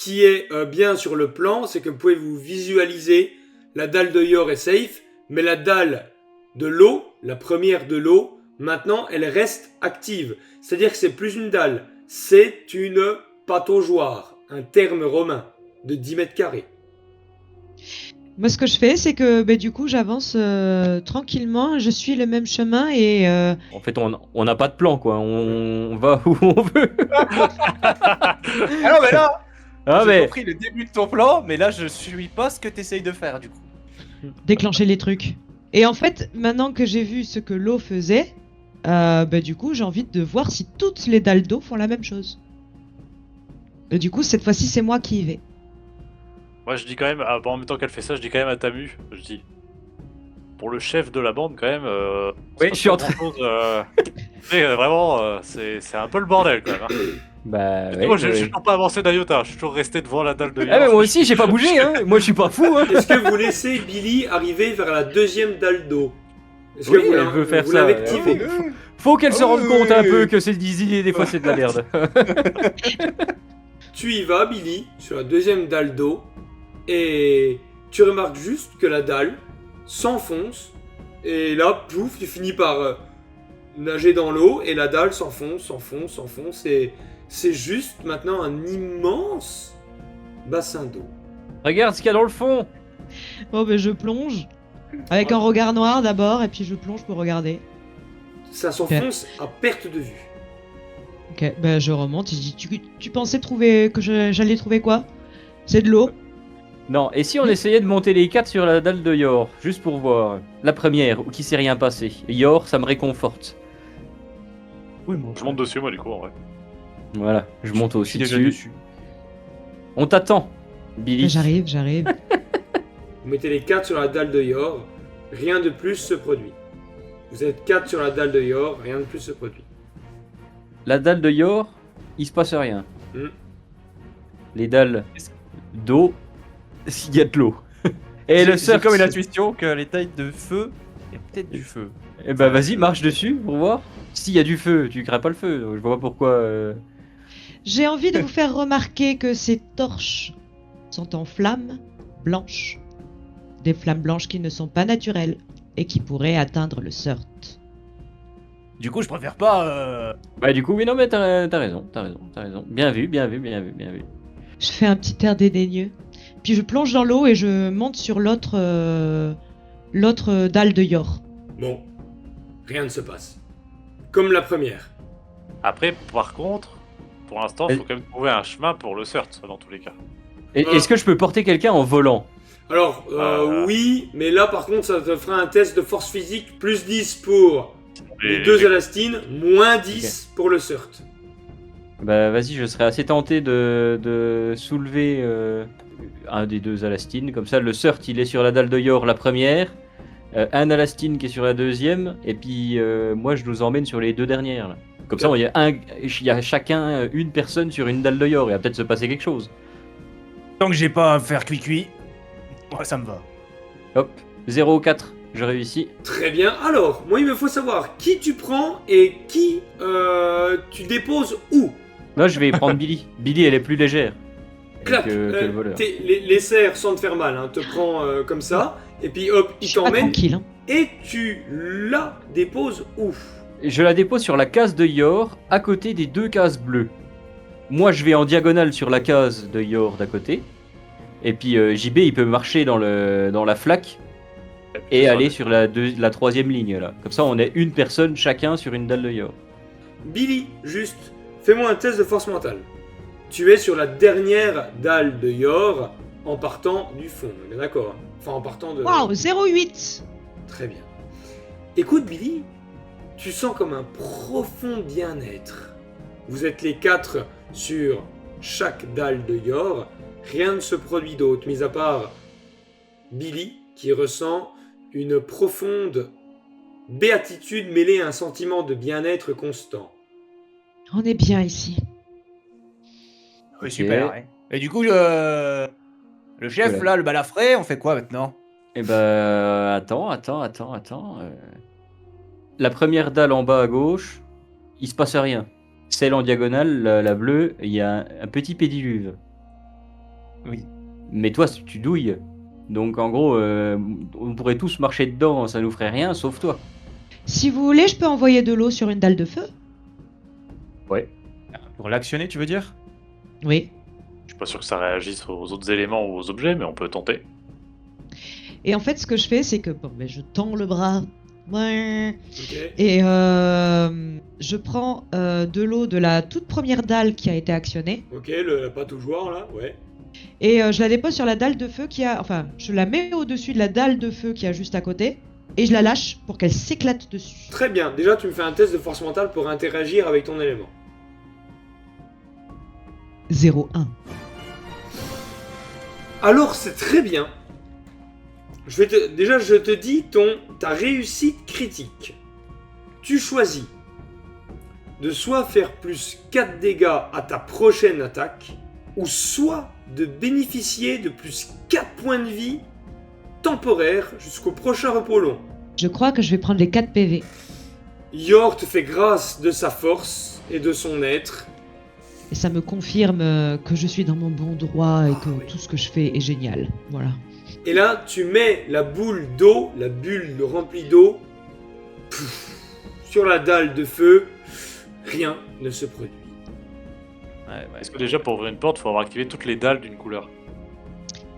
qui est bien sur le plan, c'est que vous pouvez vous visualiser la dalle de Yor est safe, mais la dalle de l'eau, la première de l'eau, maintenant, elle reste active. C'est-à-dire que c'est plus une dalle, c'est une pataugeoire, un terme romain de 10 mètres carrés. Moi, ce que je fais, c'est que du coup, j'avance tranquillement, je suis le même chemin et En fait, on n'a pas de plan, quoi. On va où on veut. Ah non, mais là, Ah, j'ai mais compris le début de ton plan, mais là, je suis pas ce que t'essayes de faire, du coup. déclencher les trucs. Et en fait, maintenant que j'ai vu ce que l'eau faisait, du coup, j'ai envie de voir si toutes les dalles d'eau font la même chose. Et du coup, cette fois-ci, c'est moi qui y vais. Moi, je dis quand même, en même temps qu'elle fait ça, je dis quand même à Tamu, je dis, pour le chef de la bande, quand même. Oui, je suis en train. Vraiment, c'est un peu le bordel, quand même. Hein. Bah, Parce que ouais, moi, je ouais. suis toujours pas avancé d'un iota, je suis toujours resté devant la dalle de Ah, mais Yor. moi aussi, j'ai pas bougé, hein. Moi, je suis pas fou, hein. Est-ce que vous laissez Billy arriver vers la deuxième dalle d'eau? Est-ce Oui, que vous elle veut faire vous ça. l'invectivez? Faut qu'elle se rende compte un oui. peu que c'est dizzy et des fois c'est de la merde. Tu y vas, Billy, sur la deuxième dalle d'eau, et tu remarques juste que la dalle s'enfonce, et là, pouf, tu finis par nager dans l'eau, et la dalle s'enfonce, et c'est juste maintenant un immense bassin d'eau. Regarde ce qu'il y a dans le fond. Bon, je plonge. Avec un regard noir d'abord, et puis je plonge pour regarder. Ça s'enfonce à perte de vue. Ok, je remonte et je dis, tu pensais trouver que j'allais trouver quoi? C'est de l'eau? Non, et si on essayait de monter les 4 sur la dalle de Yor, juste pour voir. La première, où qui s'est rien passé. Yor, ça me réconforte. Oui, moi. Je monte dessus, moi, du coup, en vrai. Voilà, je monte Je aussi suis déjà dessus. dessus. On t'attend, Billy. J'arrive. Vous mettez les 4 sur la dalle de Yor, rien de plus se produit. Vous êtes 4 sur la dalle de Yor, rien de plus se produit. La dalle de Yor, il se passe rien. Hmm. Les dalles d'eau, il y a de l'eau. Et le J'ai surf, comme une intuition que les tailles de feu, il y a peut-être du feu. Eh ben vas-y, marche dessus pour voir. S'il y a du feu, tu crains pas le feu. Je vois pas pourquoi. J'ai envie de vous faire remarquer que ces torches sont en flammes blanches. Des flammes blanches qui ne sont pas naturelles et qui pourraient atteindre le Surt. Du coup, je préfère pas. Bah du coup, oui, non mais t'as raison. Bien vu. Je fais un petit air dédaigneux. Puis je plonge dans l'eau et je monte sur l'autre dalle de Yor. Bon, rien ne se passe. Comme la première. Après, par contre, pour l'instant, il faut quand même trouver un chemin pour le CERT, dans tous les cas. Est-ce que je peux porter quelqu'un en volant? Alors, oui, mais là par contre, ça te fera un test de force physique, plus 10 pour les deux élastines, moins 10 pour le CERT. Bah vas-y, je serais assez tenté de soulever un des deux alastines. Comme ça, le Surt, il est sur la dalle de Yor, la première. Un alastine qui est sur la deuxième. Et puis moi, je nous emmène sur les deux dernières. Là. Comme ça, il y a chacun une personne sur une dalle de Yor. Il va peut-être se passer quelque chose. Tant que j'ai pas à faire cuit-cuit, moi ça me va. Hop, 0,4, je réussis. Très bien. Alors, moi il me faut savoir qui tu prends et qui tu déposes où. Là, je vais prendre Billy. Billy, elle est plus légère Clap. que le voleur. Les serres sans te faire mal, hein, te prends comme ça, et puis hop, Je il suis pas t'emmène tranquille. Hein. et tu la déposes où. Je la dépose sur la case de Yor, à côté des deux cases bleues. Moi, je vais en diagonale sur la case de Yor d'à côté. Et puis JB, il peut marcher dans la flaque et aller sur la troisième ligne là. Comme ça, on est une personne chacun sur une dalle de Yor. Billy, juste, fais-moi un test de force mentale. Tu es sur la dernière dalle de Yor en partant du fond, on est d'accord, hein. Enfin, en partant de... Waouh, 0,8. Très bien. Écoute, Billy, tu sens comme un profond bien-être. Vous êtes les 4 sur chaque dalle de Yor. Rien ne se produit d'autre, mis à part Billy, qui ressent une profonde béatitude mêlée à un sentiment de bien-être constant. On est bien ici. Oui, super. Ouais. Et du coup, le chef, Voilà. là, le balafré, on fait quoi maintenant? Et attends. La première dalle en bas à gauche, il se passe rien. Celle en diagonale, la bleue, il y a un petit pédiluve. Oui. Mais toi, tu douilles. Donc en gros, on pourrait tous marcher dedans, ça nous ferait rien, sauf toi. Si vous voulez, je peux envoyer de l'eau sur une dalle de feu. Ouais. Pour l'actionner, tu veux dire? Oui. Je suis pas sûr que ça réagisse aux autres éléments ou aux objets, mais on peut tenter. Et en fait, ce que je fais, c'est que je tends le bras. Ouais. Ok. Et je prends de l'eau de la toute première dalle qui a été actionnée. Ok, la pâte au joueur là, ouais. Et je la dépose sur la dalle de feu qui a... Enfin, je la mets au-dessus de la dalle de feu qui a juste à côté. Et je la lâche pour qu'elle s'éclate dessus. Très bien, déjà tu me fais un test de force mentale pour interagir avec ton élément. 0-1. Alors c'est très bien. Déjà je te dis ta réussite critique. Tu choisis de soit faire plus 4 dégâts à ta prochaine attaque, ou soit de bénéficier de plus 4 points de vie temporaires jusqu'au prochain repos long. Je crois que je vais prendre les 4 PV. Yor te fait grâce de sa force et de son être. Et ça me confirme que je suis dans mon bon droit et que oui. tout ce que je fais est génial. Voilà. Et là, tu mets la boule d'eau, la bulle remplie d'eau, sur la dalle de feu. Rien ne se produit. Ouais, Est-ce que déjà pour ouvrir une porte, il faut avoir activé toutes les dalles d'une couleur?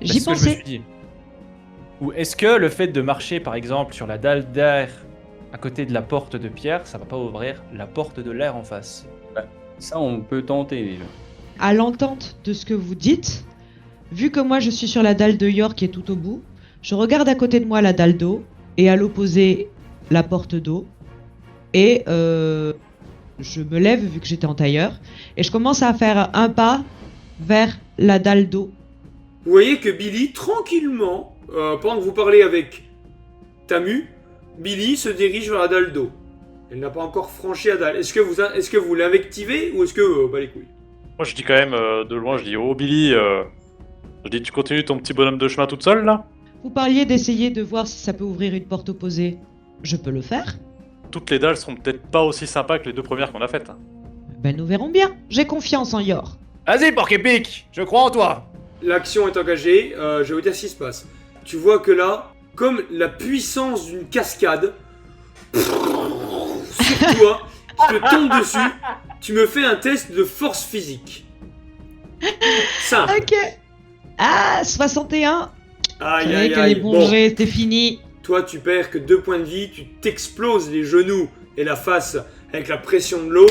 J'y c'est ce que je me pensais. suis dit. Ou est-ce que le fait de marcher par exemple sur la dalle d'air à côté de la porte de pierre, ça va pas ouvrir la porte de l'air en face? Ça, on peut tenter déjà. À l'entente de ce que vous dites, vu que moi je suis sur la dalle de York qui est tout au bout, je regarde à côté de moi la dalle d'eau et à l'opposé la porte d'eau. Et je me lève vu que j'étais en tailleur et je commence à faire un pas vers la dalle d'eau. Vous voyez que Billy, tranquillement, pendant que vous parlez avec Tamu, Billy se dirige vers la dalle d'eau. Elle n'a pas encore franchi la dalle. Est-ce que vous l'invectivez ou est-ce que... bah les couilles. Moi je dis quand même de loin, je dis oh Billy, je dis tu continues ton petit bonhomme de chemin toute seule là? Vous parliez d'essayer de voir si ça peut ouvrir une porte opposée. Je peux le faire. Toutes les dalles seront peut-être pas aussi sympas que les deux premières qu'on a faites. Ben nous verrons bien. J'ai confiance en Yor. Vas-y, porc-épic, je crois en toi. L'action est engagée, je vais vous dire ce qui se passe. Tu vois que là, comme la puissance d'une cascade, sur toi, qui te tombe dessus, tu me fais un test de force physique. Simple. Ok. Ah, 61. Aïe C'est aïe que les aïe. bons Bon, jets, c'était fini. toi tu perds que 2 points de vie, tu t'exploses les genoux et la face avec la pression de l'eau,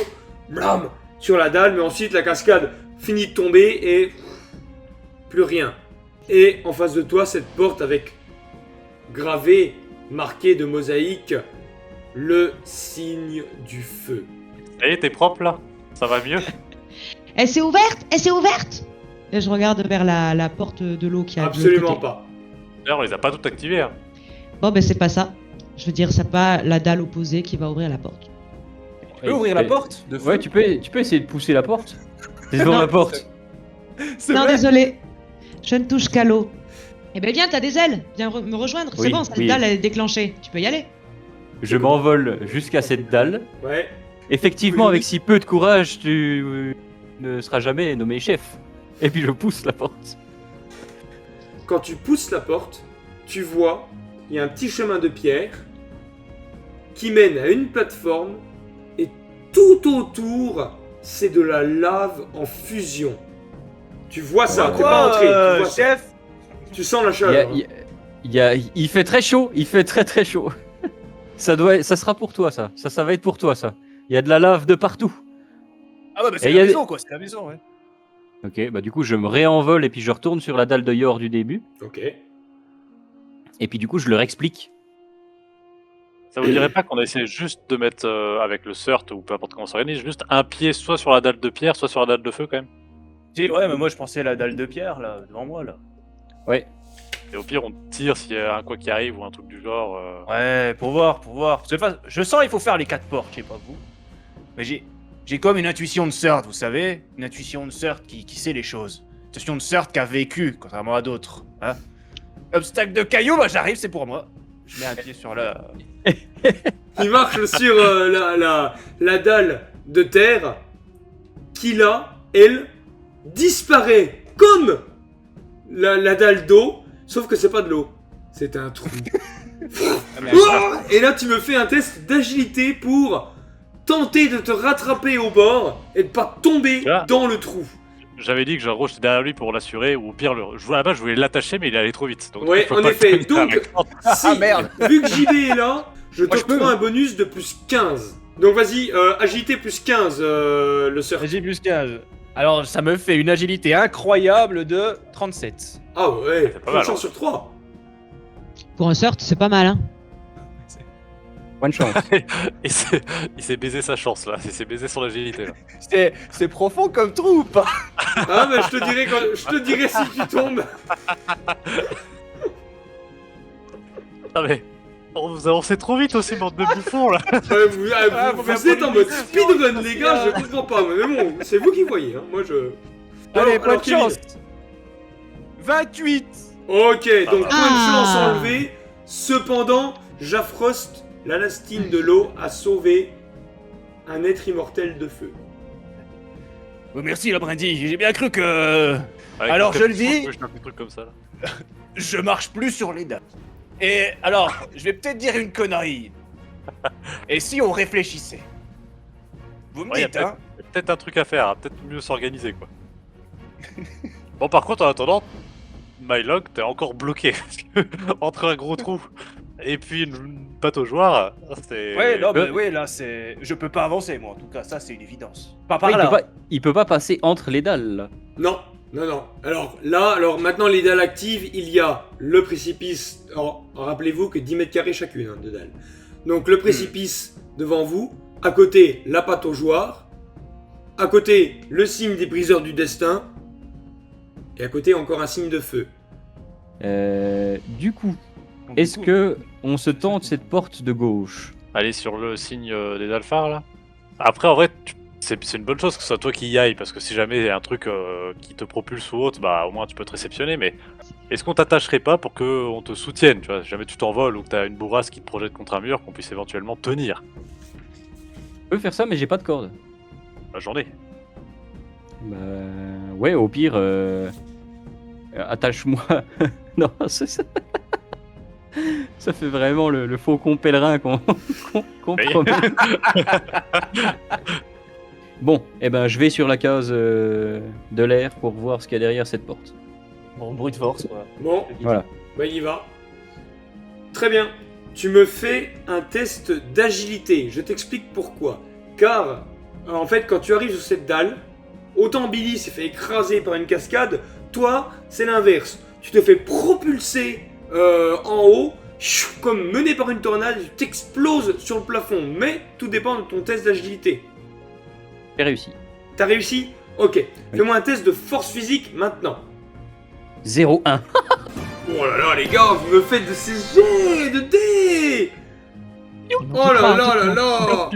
blam, sur la dalle, mais ensuite la cascade finit de tomber et plus rien. Et en face de toi, cette porte avec gravé, marqué de mosaïque, le signe du feu. Ça y est, t'es propre là? Ça va mieux? Elle s'est ouverte. Elle s'est ouverte. Et je regarde vers la porte de l'eau qui a de l'autre Absolument côté. pas. D'ailleurs, on les a pas toutes activées. Hein. Bon, ben c'est pas ça. Je veux dire, c'est pas la dalle opposée qui va ouvrir la porte. Tu peux ouvrir la porte de feu? Ouais, tu peux essayer de pousser la porte. T'es devant Non. la porte. C'est Non, vrai. désolé. Je ne touche qu'à l'eau. Eh ben viens, t'as des ailes. Viens me rejoindre. Oui, C'est bon, cette oui. dalle elle est déclenchée. Tu peux y aller. Je m'envole jusqu'à cette dalle. Ouais. Effectivement, Oui. avec si peu de courage, tu ne seras jamais nommé chef. Et puis je pousse la porte. Quand tu pousses la porte, tu vois, il y a un petit chemin de pierre qui mène à une plateforme et tout autour, c'est de la lave en fusion. Tu vois ça, t'es pas entré, tu vois ça. chef? Tu sens la Il, y a- chaleur. il y a- il fait très chaud, il fait très très chaud. Ça sera pour toi ça. Ça va être pour toi ça. Il y a de la lave de partout. Ah bah, c'est Et y la a- maison quoi, c'est la maison, ouais. Ok, bah du coup je me réenvole et puis je retourne sur la dalle de Yor du début. Ok. Et puis du coup je leur explique. Ça vous dirait pas qu'on essaie juste de mettre avec le CERT ou peu importe comment on s'organise, juste un pied soit sur la dalle de pierre, soit sur la dalle de feu quand même? Ouais, mais moi je pensais à la dalle de pierre là, devant moi là. Ouais. Et au pire, on tire s'il y a un quoi qui arrive ou un truc du genre. Ouais, pour voir. Parce que, enfin, je sens il faut faire les 4 portes, je sais pas vous. Mais j'ai comme une intuition de CERT, vous savez? Une intuition de CERT qui sait les choses. Une intuition de CERT qui a vécu, contrairement à d'autres. Hein? Obstacle de cailloux, bah j'arrive, c'est pour moi. Je mets un pied sur la... Il marche sur la dalle de terre qui là, elle, disparaît comme la dalle d'eau, sauf que c'est pas de l'eau, c'est un trou. Ah, mais Et là, tu me fais un test d'agilité pour tenter de te rattraper au bord et de pas tomber Tu vois dans le trou. J'avais dit que Jean-Rouge était derrière lui pour l'assurer, ou au pire, là-bas je voulais l'attacher, mais il allait trop vite. Donc, Ouais, je peux en pas effet. le tenir Donc, avec moi. si, merde. vu que JB est là, je Moi, je t'octroie peux. un bonus de plus 15. Donc vas-y, agilité plus 15, le surf. J'ai plus 15. Alors, ça me fait une agilité incroyable de 37. Ah ouais, C'est pas une mal, chance hein. sur 3. Pour un sort, c'est pas mal, hein. Bonne chance. Il s'est baisé sa chance là, il s'est baisé son agilité là. C'est profond comme trou ou pas? Ah bah je te dirai si tu tombes. Ah mais, vous avancez trop vite aussi, bande de bouffons là. Vous êtes en mode speedrun les gars, je comprends pas. Mais bon, c'est vous qui voyez, hein. Moi je... Allez, Alors, bonne Kevin. chance. 28. Ok, donc point de chance Ah. enlevé. Cependant, Jafrost, l'Alastine de l'eau, a sauvé un être immortel de feu. Oh, merci la brindille, j'ai bien cru que... Avec Alors, un je le capuchon, dis. je peux jeter un petit truc comme ça là. Je marche plus sur les dames. Et alors, je vais peut-être dire une connerie. Et si on réfléchissait? Vous me Ouais, y a dites, hein? Il y a peut-être un truc à faire, hein, peut-être mieux s'organiser quoi. Bon par contre en attendant, Mylog t'es encore bloqué. Entre un gros trou et puis une pataugeoire, c'est... Ouais, non, mais ouais, là, c'est... Je peux pas avancer, moi, en tout cas, ça, c'est une évidence. Pas par Ouais, là. il peut pas passer entre les dalles. Là. Non, non, non. Alors maintenant les dalles actives, il y a le précipice. Alors, rappelez-vous que 10 mètres carrés chacune hein, de dalles. Donc le précipice devant vous, à côté la pataugeoire, à côté le signe des briseurs du destin, et à côté encore un signe de feu. Du coup, Donc, est-ce du coup, que on se tente cette porte de gauche? Aller sur le signe des alphars là. Après en vrai, c'est une bonne chose que ce soit toi qui y aille, parce que si jamais il y a un truc qui te propulse ou autre, bah au moins tu peux te réceptionner, mais est-ce qu'on t'attacherait pas pour qu'on te soutienne, tu vois, si jamais tu t'envoles ou que t'as une bourrasse qui te projette contre un mur, qu'on puisse éventuellement tenir Je peux faire ça, mais j'ai pas de corde. la journée. Bah ouais, au pire, attache-moi. Non, c'est ça. Ça fait vraiment le faucon pèlerin qu'on Mais- promet. Bon, eh ben je vais sur la case de l'air pour voir ce qu'il y a derrière cette porte. Bon, bruit de force, quoi. Bon, Voilà. bah il y va. Très bien. Tu me fais un test d'agilité. Je t'explique pourquoi. Car, en fait, quand tu arrives sur cette dalle, autant Billy s'est fait écraser par une cascade, toi, c'est l'inverse. Tu te fais propulser en haut, comme mené par une tornade, tu t'exploses sur le plafond. Mais tout dépend de ton test d'agilité. J'ai réussi. T'as réussi? Ok. Fais-moi un test de force physique maintenant. 0-1. Oh là là, les gars, vous me faites de ces jets de dés! Oh là là là là!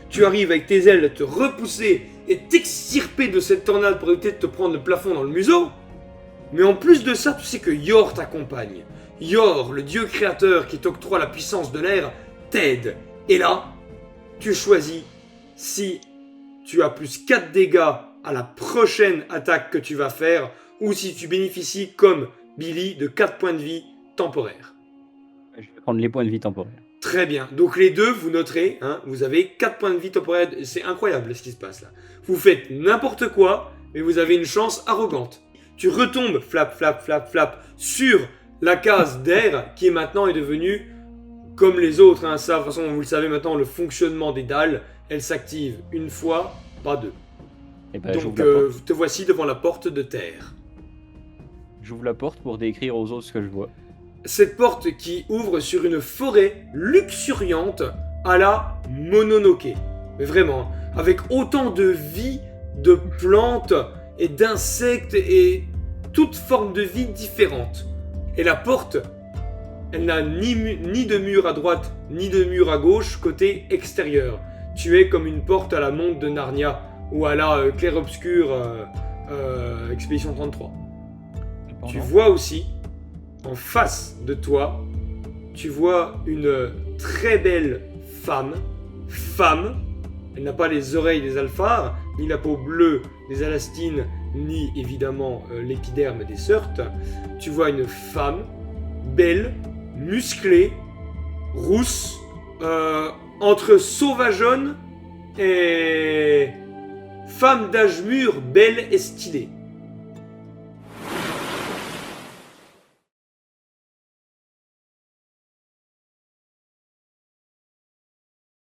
Tu arrives avec tes ailes à te repousser et t'extirper de cette tornade pour éviter de te prendre le plafond dans le museau. Mais en plus de ça, tu sais que Yor t'accompagne. Yor, le dieu créateur qui t'octroie la puissance de l'air, t'aide. Et là, tu choisis si tu as plus 4 dégâts à la prochaine attaque que tu vas faire ou si tu bénéficies comme Billy de 4 points de vie temporaires. Je vais prendre les points de vie temporaires. Très bien. Donc les deux, vous noterez, hein, vous avez 4 points de vie temporaires. C'est incroyable ce qui se passe là. Vous faites n'importe quoi, mais vous avez une chance arrogante. Tu retombes, flap, flap, flap, flap, sur la case d'air qui maintenant est devenue comme les autres. Hein, ça, de toute façon, vous le savez maintenant, le fonctionnement des dalles, elle s'active une fois, pas deux. Et ben, Donc j'ouvre la porte. te voici devant la porte de terre. J'ouvre la porte pour décrire aux autres ce que je vois. Cette porte qui ouvre sur une forêt luxuriante à la Mononoke. Mais vraiment, avec autant de vie, de plantes et d'insectes et toutes formes de vie différentes. Et la porte, elle n'a ni de mur à droite, ni de mur à gauche côté extérieur. Tu es comme une porte à la montre de Narnia ou à la clair-obscur Expédition 33. Tu vois aussi, en face de toi, tu vois une très belle femme. Elle n'a pas les oreilles des alphars, ni la peau bleue des alastines, ni évidemment l'épiderme des Surts, tu vois une femme belle, musclée, rousse, entre sauvageonne et femme d'âge mûr, belle et stylée.